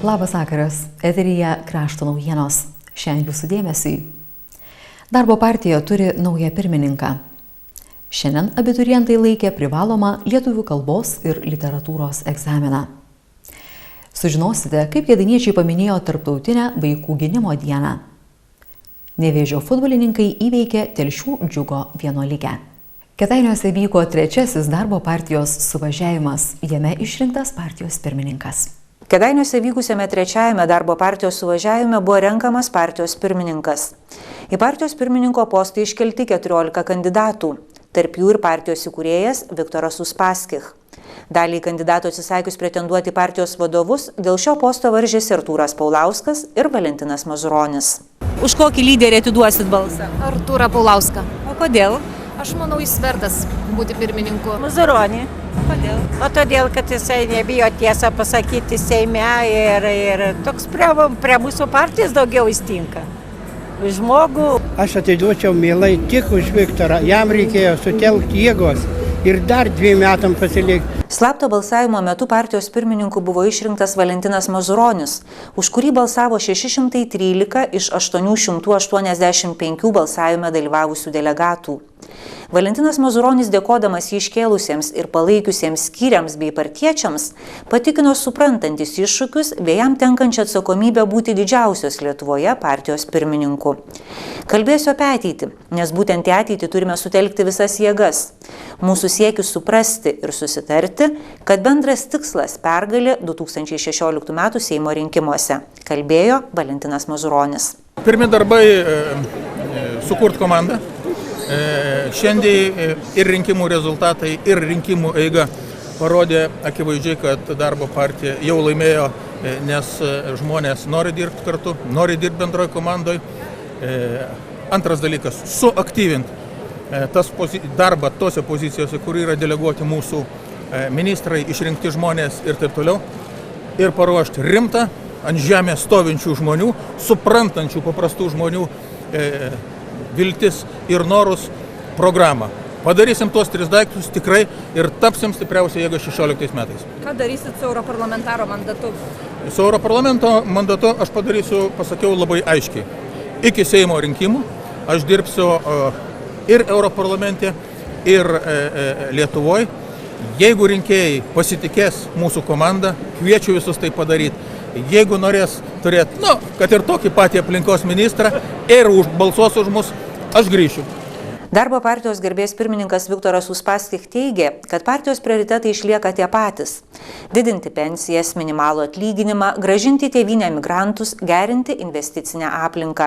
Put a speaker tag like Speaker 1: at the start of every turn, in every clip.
Speaker 1: Labas vakaras, eteryje krašto naujienos. Šiandien jūsų dėmesiui. Darbo partija turi naują pirmininką. Šiandien abiturientai laikė privalomą lietuvių kalbos ir literatūros egzaminą. Sužinosite, kaip kėdainiečiai paminėjo tarptautinę vaikų gynimo dieną. Nevėžio futbolininkai įveikė Telšių Džiugo vienuolikę. Kėdainiuose vyko trečiasis darbo partijos suvažiavimas, jame išrinktas partijos pirmininkas.
Speaker 2: Kėdainiuose vykusiame trečiajame darbo partijos suvažiavime buvo renkamas partijos pirmininkas. Į partijos pirmininko postą iškelti 14 kandidatų, tarp jų ir partijos įkūrėjas Viktoras Uspaskich. Daliai kandidatų atsisakius pretenduoti partijos vadovus, dėl šio posto varžėsi Artūras Paulauskas ir Valentinas Mazuronis.
Speaker 3: Už kokį lyderį atiduosit balsą?
Speaker 4: Artūrą Paulauską.
Speaker 3: O kodėl?
Speaker 4: Aš manau, jis vertas būti pirmininku.
Speaker 5: Mazuronį.
Speaker 3: Kodėl?
Speaker 5: O todėl, kad jisai nebijo tiesą pasakyti Seime ir toks prie mūsų partijos daugiau įstinka. Žmogų.
Speaker 6: Aš atiduočiau mielai tik už Viktorą. Jam reikėjo sutelkti jėgos ir dar 2 metam pasilikti.
Speaker 2: Slapto balsavimo metu partijos pirmininku buvo išrinktas Valentinas Mazuronis, už kurį balsavo 613 iš 885 balsavime dalyvavusių delegatų. Valentinas Mazuronis, dėkodamas jį iškėlusiems ir palaikiusiems skyriams bei partiečiams, patikino suprantantis iššūkius bei jam tenkančią atsakomybę būti didžiausios Lietuvoje partijos pirmininku. Kalbėsiu apie ateitį, nes būtent į ateitį turime sutelkti visas jėgas. Mūsų siekis suprasti ir susitarti, kad bendras tikslas pergalė 2016 m. Seimo rinkimuose, kalbėjo Valentinas Mazuronis.
Speaker 7: Pirmi darbai sukurt komandą. Šiandien ir rinkimų rezultatai, ir rinkimų eiga parodė akivaizdžiai, kad darbo partija jau laimėjo, nes žmonės nori dirbti kartu, nori dirbti bendroje komandoje. Antras dalykas – suaktyvinti darbą tose pozicijose, kur yra deleguoti mūsų ministrai, išrinkti žmonės ir taip toliau. Ir paruošti rimtą, ant žemės stovinčių žmonių, suprantančių paprastų žmonių viltis ir norus programą. Padarysim tuos 3 daiktus tikrai ir tapsim stipriausia jėga 16 metais.
Speaker 3: Ką darysit su Europarlamentaro mandatu?
Speaker 7: Su Europarlamento mandatu aš padarysiu, pasakiau labai aiškiai. Iki Seimo rinkimų aš dirbsiu ir Europarlamente, ir Lietuvoje. Jeigu rinkėjai pasitikės mūsų komandą, kviečiu visus tai padaryti. Jeigu norės turėti, kad ir tokį patį aplinkos ministrą ir balsuos už mus, aš grįšiu.
Speaker 2: Darbo partijos garbės pirmininkas Viktoras Uspaskich teigė, kad partijos prioritetai išlieka tie patys – didinti pensijas, minimalų atlyginimą, grąžinti tėvynę migrantus, gerinti investicinę aplinką.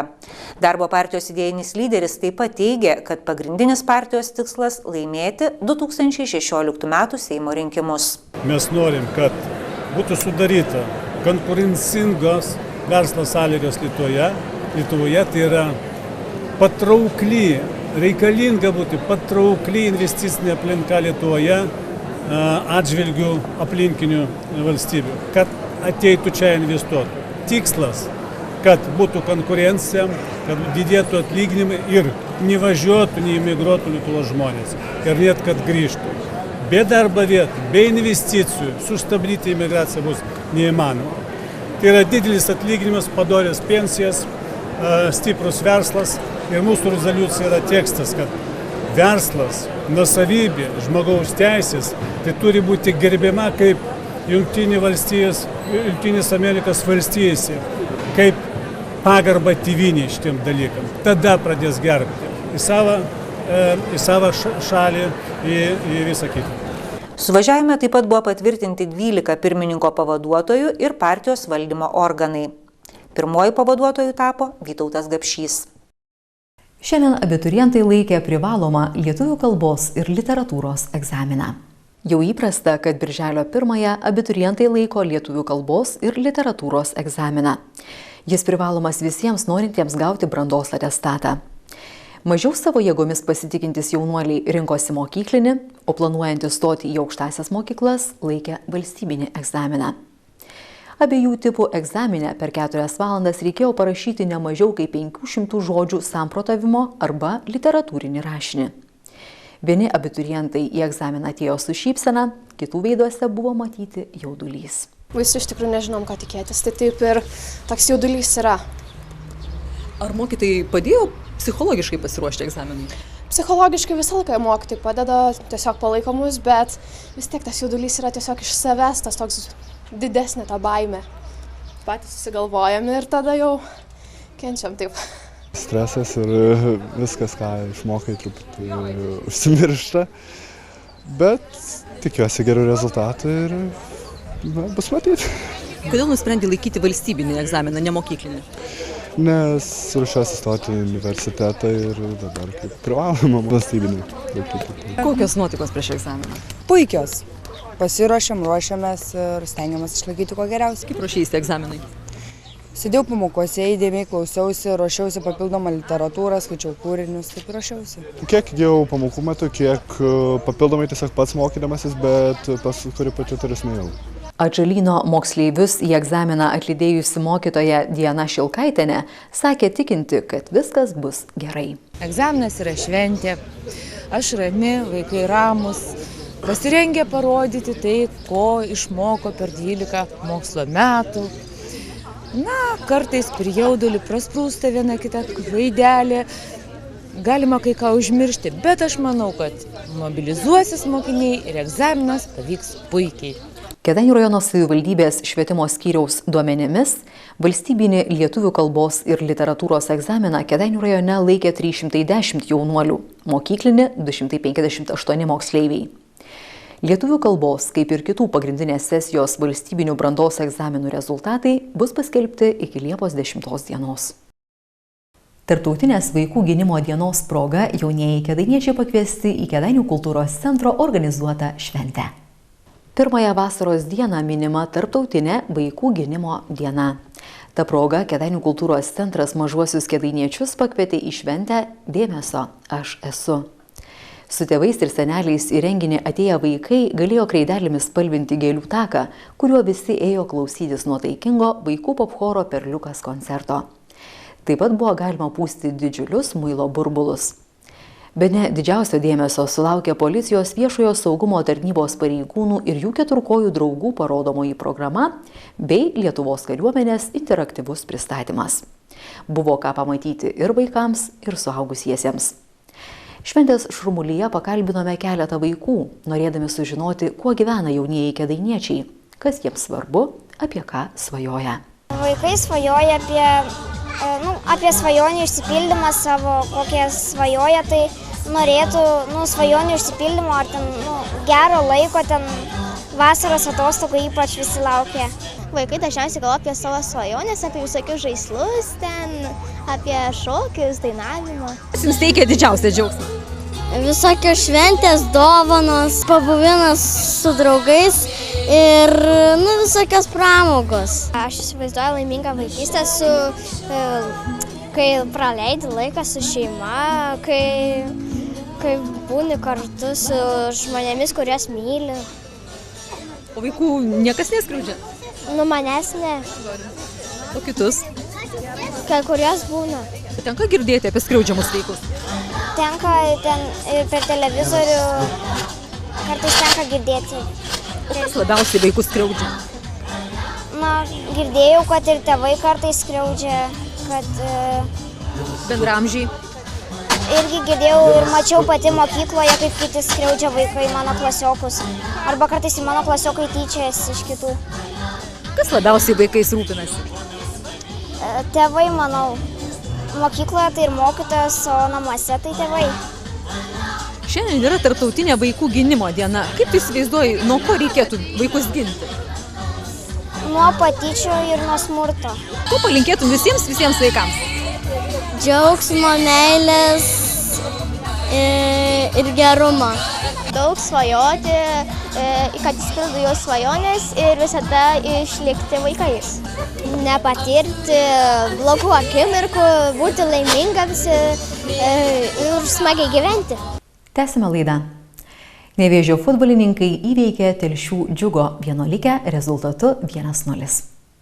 Speaker 2: Darbo partijos idėjinis lyderis taip pat teigė, kad pagrindinis partijos tikslas – laimėti 2016 m. Seimo rinkimus.
Speaker 8: Mes norim, kad būtų sudaryta konkurencingos verslo sąlygos Lietuvoje, tai yra patraukli, reikalinga būti patraukli investicinė aplinka Lietuvoje atžvilgių aplinkinių valstybių, kad ateitų čia investuotų. Tikslas, kad būtų konkurencija, kad didėtų atlyginimai ir nevažiuotų, neimigruotų Lietuvos žmonės ir net kad grįžtų. Be darbo vietų, be investicijų sustabdyti imigraciją bus neįmanoma. Tai yra didelis atlyginimas, padorios pensijas, stiprus verslas ir mūsų rezoliucija yra tekstas, kad verslas, nuosavybė, žmogaus teisės, tai turi būti gerbiama kaip Jungtinės Amerikos valstijose, kaip pagarba tėvynei šitiem dalykam. Tada pradės gerbti į savo šalį, į visą kitą.
Speaker 2: Suvažiavime taip pat buvo patvirtinti 12 pirmininko pavaduotojų ir partijos valdymo organai. Pirmuoju pavaduotoju tapo Vytautas Gapšys.
Speaker 1: Šiandien abiturientai laikė privalomą lietuvių kalbos ir literatūros egzaminą. Jau įprasta, kad birželio 1-ąją abiturientai laiko lietuvių kalbos ir literatūros egzaminą. Jis privalomas visiems norintiems gauti brandos atestatą. Mažiau savo jėgomis pasitikintis jaunuoliai rinkosi mokyklinį, o planuojantys stoti į aukštąsias mokyklas laikė valstybinį egzaminą. Abiejų tipų egzamine per 4 valandas reikėjo parašyti ne mažiau kaip 500 žodžių samprotavimo arba literatūrinį rašinį. Vieni abiturientai į egzaminą atėjo su šypsena, kitų veiduose buvo matyti jaudulys.
Speaker 9: Visi iš tikrųjų nežinom, ką tikėtis, tai taip ir toks jaudulys yra.
Speaker 1: Ar mokytojai padėjo psichologiškai pasiruošti egzaminui?
Speaker 9: Psichologiškai visą laiką mokytojai padeda, tiesiog palaiko mus, bet vis tiek tas jaudulys yra tiesiog iš savęs, tas toks didesnė ta baimė. Patys susigalvojame ir tada jau kenčiam taip.
Speaker 10: Stresas ir viskas, ką išmokai, truputį užsimiršta, bet tikiuosi gerų rezultatų ir bus matyti.
Speaker 1: Kodėl nusprendė laikyti valstybinį egzaminą, ne mokyklinį?
Speaker 10: Nes ruošiuosi stoti į universitetą ir dabar kaip privaloma valstybinį laikyti.
Speaker 1: Kokios nuotaikos prieš egzaminą?
Speaker 11: Puikios. Pasiruošiam, ruošiamės ir stengiamės išlaikyti kuo geriausiai.
Speaker 1: Kaip ruošėsi egzaminai?
Speaker 11: Sėdėjau pamokose, įdėmiai klausiausi, ruošiausi papildomą literatūrą, skaičiau kūrinius, taip ruošiausi.
Speaker 10: Kiek įgijau pamokų metu, kiek papildomai tiesiog pats mokydamasis, bet kurį patirtis nejau.
Speaker 1: Atžalyno moksleivius į egzaminą atlydėjusi mokytoja Diana Šilkaitienė sakė tikinti, kad viskas bus gerai.
Speaker 12: Egzaminas yra šventė, aš rami, vaikai ramus, pasirengę parodyti tai, ko išmoko per 12 mokslo metų. Na, kartais per jaudulį prasprūsta viena kita klaidelė, galima kai ką užmiršti, bet aš manau, kad mobilizuosis mokiniai ir egzaminas pavyks puikiai.
Speaker 1: Kėdainių rajono savivaldybės švietimo skyriaus duomenimis valstybinį lietuvių kalbos ir literatūros egzaminą Kėdainių rajone laikė 310 jaunuolių, mokyklinį 258 moksleiviai. Lietuvių kalbos, kaip ir kitų pagrindinės sesijos valstybinių brandos egzaminų rezultatai bus paskelbti iki Liepos 10 dienos. Tarptautinės vaikų gynimo dienos proga jaunieji kėdainiečiai pakviesti į Kėdainių kultūros centro organizuotą šventę. Pirmąją vasaros dieną minima Tarptautinė vaikų gynimo diena. Ta proga Kėdainių kultūros centras mažuosius kėdainiečius pakvietė į šventę Dėmesio, aš esu. Su tėvais ir seneliais į renginį atėję vaikai galėjo kreidelėmis spalvinti gėlių taką, kuriuo visi ėjo klausytis nuotaikingo vaikų popchoro Perliukas koncerto. Taip pat buvo galima pūsti didžiulius muilo burbulus. Bene didžiausio dėmesio sulaukė policijos viešojo saugumo tarnybos pareigūnų ir jų keturkojų draugų parodomoji programa bei Lietuvos kariuomenės interaktyvus pristatymas. Buvo ką pamatyti ir vaikams, ir suaugusiesiems. Šventės šurmulyje pakalbinome keletą vaikų, norėdami sužinoti, kuo gyvena jaunieji kėdainiečiai, kas jiems svarbu, apie ką svajoja.
Speaker 13: Vaikai svajoja apie svajonių išsipildymą savo, kokie svajoja, tai norėtų svajonių išsipildymo ar gero laiko, vasaros atostogų ypač visi laukia.
Speaker 14: Vaikai dažniausiai galvoja apie savo svajonės, apie visokius žaislus, apie šokius, dainavimą.
Speaker 1: Kas jums teikia didžiausią džiaugsmą?
Speaker 15: Visokios šventės, dovanos, pabuvimas su draugais ir visokios pramogos.
Speaker 14: Aš įsivaizduoju laimingą vaikystę, kai praleidi laiką su šeima, kai būni kartu su žmonėmis, kuriuos myli.
Speaker 1: O vaikų niekas neskriaudžia?
Speaker 14: Manęs ne.
Speaker 1: O kitus?
Speaker 14: Kai kurios būna.
Speaker 1: Tenka girdėti apie skriaudžiamus vaikus?
Speaker 14: Tenka per televizorių, kartais tenka girdėti.
Speaker 1: O kas labiausiai vaikus skriaudžia?
Speaker 14: Girdėjau, kad ir tėvai kartais skriaudžia, kad...
Speaker 1: Bendramžiai?
Speaker 14: Irgi girdėjau ir mačiau pati mokykloje, kaip kiti skriaudžia vaikai mano klasiokus. Arba kartais į mano klasiokai tyčiasi iš kitų.
Speaker 1: Kas labiausiai vaikais rūpinasi?
Speaker 14: Tėvai, manau. Mokykloje tai ir mokytojas, o namuose tai tėvai.
Speaker 1: Šiandien yra Tarptautinė vaikų gynimo diena. Kaip tu įsivaizduoji, nuo ko reikėtų vaikus ginti?
Speaker 14: Nuo patyčių ir nuo smurto.
Speaker 1: Ko palinkėtum visiems vaikams?
Speaker 15: Džiaugsmo, meilės ir gerumo.
Speaker 14: Daug svajoti, kad išpildytų jų svajonės ir visada išlikti vaikais.
Speaker 15: Nepatirti blogų akimirkų, būti laimingams ir smagiai gyventi.
Speaker 1: Tęsime laidą. Nevėžio futbolininkai įveikė Telšių Džiugo Vienuolikę rezultatu 1-0.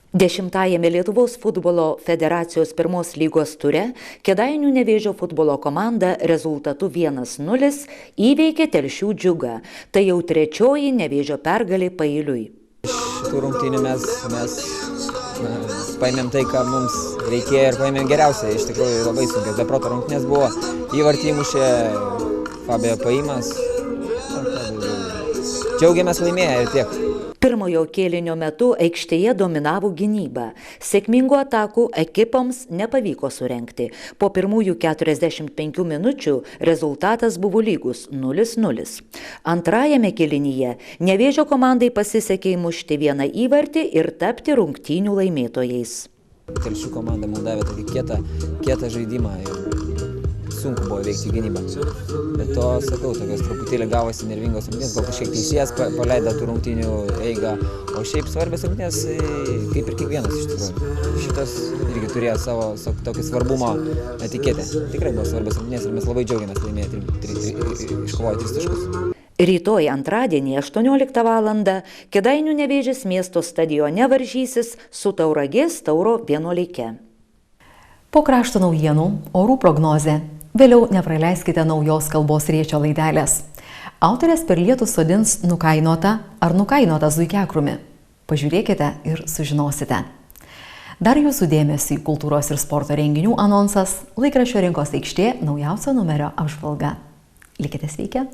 Speaker 2: 10-ajame Lietuvos futbolo federacijos pirmos lygos ture Kėdainių Nevėžio futbolo komanda rezultatu 1-0 įveikė Telšių Džiugą. Tai jau trečioji Nevėžio pergalė paeiliui.
Speaker 16: tų rungtynių mes paėmėm tai, ką mums reikėjo ir paėmėm geriausiai. Iš tikrųjų labai sunkiai. Be proto rungtynės buvo, įvartį įmušė Fabio paėjimas. Džiaugiamės laimėję ir tiek.
Speaker 2: Pirmojo kėlinio metu aikštėje dominavo gynyba. Sėkmingų atakų ekipoms nepavyko surengti. Po pirmųjų 45 minučių rezultatas buvo lygus 0-0. Antrajame kėlinyje Nevėžio komandai pasisekė įmušti vieną įvartį ir tapti rungtynių laimėtojais.
Speaker 16: Telšių komanda mums davė tokį kietą žaidimą. Sunku buvo veikti gynybą. Bet to, sakau, tokios truputėlį gavosi nervingos rungtynės, gal kažkiek teisėjas paleido tų rungtynių eigą, o šiaip svarbios rungtynės, kaip ir kiekvienas iš tikrųjų. Šitas irgi turėjo savo tokį svarbumo etiketę. Tikrai buvo svarbios rungtynės ir mes labai džiaugiamės laimėję iškovoję 3 taškus.
Speaker 2: Rytoj antradienį 18 valandą Kėdainių Nevėžis miesto stadione varžysis su Tauragės Tauro vienuolike.
Speaker 1: Po krašto naujienų orų prognozė. Vėliau nepraleiskite naujos kalbos riečio laidelės. Autorės per lietų sodins nukainotą ar nukainotą zuikiakrūmį. Pažiūrėkite ir sužinosite. Dar jūsų dėmesiui kultūros ir sporto renginių anonsas, laikraščio Rinkos aikštė naujausio numerio apžvalga. Likite sveiki.